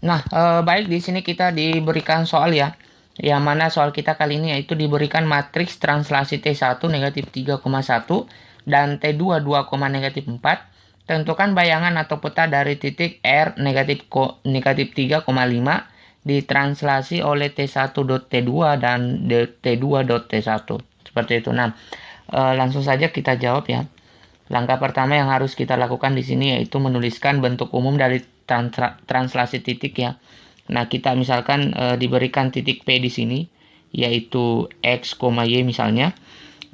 Nah, baik, di sini kita diberikan soal ya. Yang mana soal kita kali ini yaitu diberikan matriks translasi T1 negatif 3,1 dan T2 2, negatif 4. Tentukan bayangan atau peta dari titik R negatif 3,5 ditranslasi oleh T1.T2 dan T2.T1. Seperti itu. Nah, langsung saja kita jawab ya. Langkah pertama yang harus kita lakukan di sini yaitu menuliskan bentuk umum dari translasi titik ya. Nah, kita misalkan diberikan titik P di sini yaitu X, Y misalnya.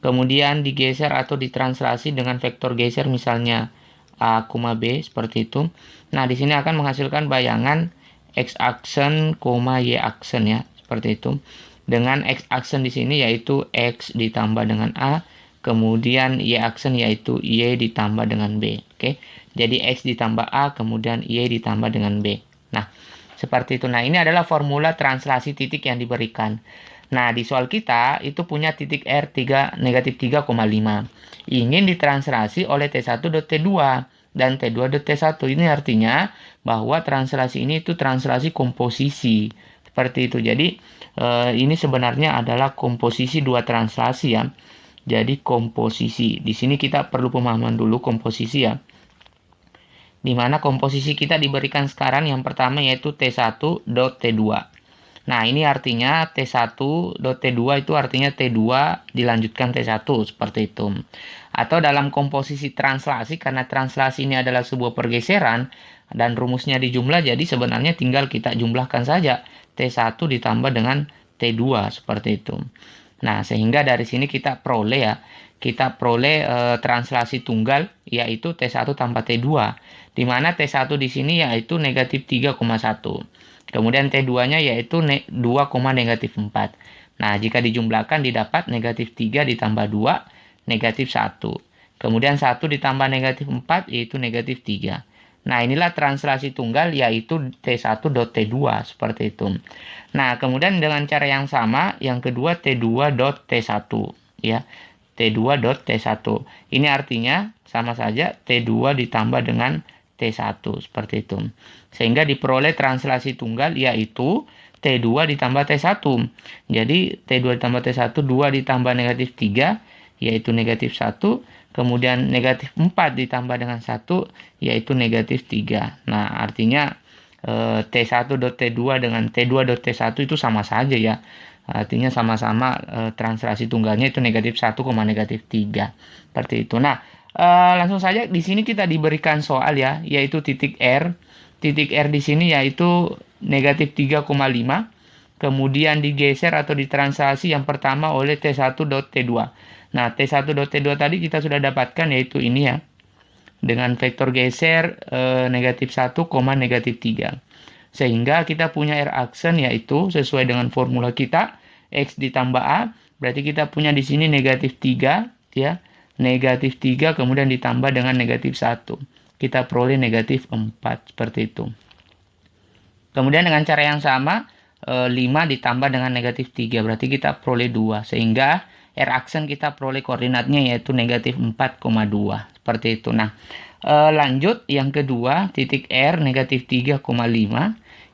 Kemudian digeser atau ditranslasi dengan vektor geser misalnya A, B seperti itu. Nah, di sini akan menghasilkan bayangan X aksen, Y aksen ya, seperti itu. Dengan X aksen di sini yaitu X ditambah dengan A, kemudian Y aksen yaitu Y ditambah dengan B. Oke. Jadi X ditambah A, kemudian Y ditambah dengan B. Nah, seperti itu. Nah, ini adalah formula translasi titik yang diberikan. Nah, di soal kita itu punya titik R3 negatif 3,5. Ingin ditranslasi oleh T1.T2 dan T2.T1. Ini artinya bahwa translasi ini itu translasi komposisi. Seperti itu. Jadi, ini sebenarnya adalah komposisi dua translasi ya. Jadi, komposisi. Di sini kita perlu pemahaman dulu komposisi ya. Di mana komposisi kita diberikan sekarang yang pertama yaitu T1.T2. Nah, ini artinya T1.T2 itu artinya T2 dilanjutkan T1 seperti itu. Atau dalam komposisi translasi, karena translasi ini adalah sebuah pergeseran dan rumusnya dijumlah, jadi sebenarnya tinggal kita jumlahkan saja T1 ditambah dengan T2 seperti itu. Nah, sehingga dari sini kita peroleh ya, translasi tunggal yaitu T1 tambah T2, di mana T1 di sini yaitu negatif 3,1. Kemudian T2-nya yaitu 2, negatif 4. Nah, jika dijumlahkan didapat negatif 3 ditambah 2, negatif 1. Kemudian 1 ditambah negatif 4 yaitu negatif 3. Nah, inilah translasi tunggal yaitu T1.T2 seperti itu. Nah, kemudian dengan cara yang sama, yang kedua T2.T1 ya. T2.T1. Ini artinya sama saja T2 ditambah dengan T1 seperti itu. Sehingga diperoleh translasi tunggal yaitu T2 ditambah T1. Jadi T2 ditambah T1, 2 ditambah negatif 3 yaitu negatif 1. Kemudian negatif 4 ditambah dengan 1 yaitu negatif 3. Nah, artinya T1.T2 dengan T2.T1 itu sama saja ya. Artinya sama-sama translasi tunggalnya itu negatif 1, negatif 3. Seperti itu. Nah, langsung saja di sini kita diberikan soal ya, yaitu titik R. Titik R di sini yaitu negatif 3,5. Kemudian digeser atau ditranslasi yang pertama oleh T1.T2. Nah, T1.T2 tadi kita sudah dapatkan yaitu ini ya. Dengan vektor geser negatif 1, negatif 3. Sehingga kita punya R aksen yaitu sesuai dengan formula kita X ditambah A, berarti kita punya di sini negatif 3 ya. Negatif 3 kemudian ditambah dengan negatif 1. Kita peroleh negatif 4 seperti itu. Kemudian dengan cara yang sama 5 ditambah dengan negatif 3 berarti kita peroleh 2 sehingga R aksen kita peroleh koordinatnya yaitu negatif 4,2 seperti itu. Nah, lanjut yang kedua titik R negatif 3,5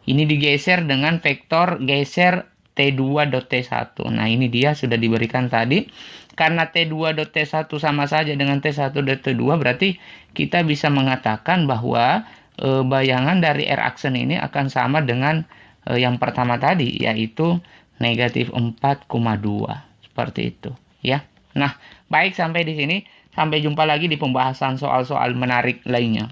ini digeser dengan vektor geser T2.T1. Nah, ini dia sudah diberikan tadi. Karena T2.T1 sama saja dengan T1.T2 berarti kita bisa mengatakan bahwa bayangan dari R aksen ini akan sama dengan yang pertama tadi yaitu negatif 4,2 seperti itu ya. Nah, baik, sampai di sini. Sampai jumpa lagi di pembahasan soal-soal menarik lainnya.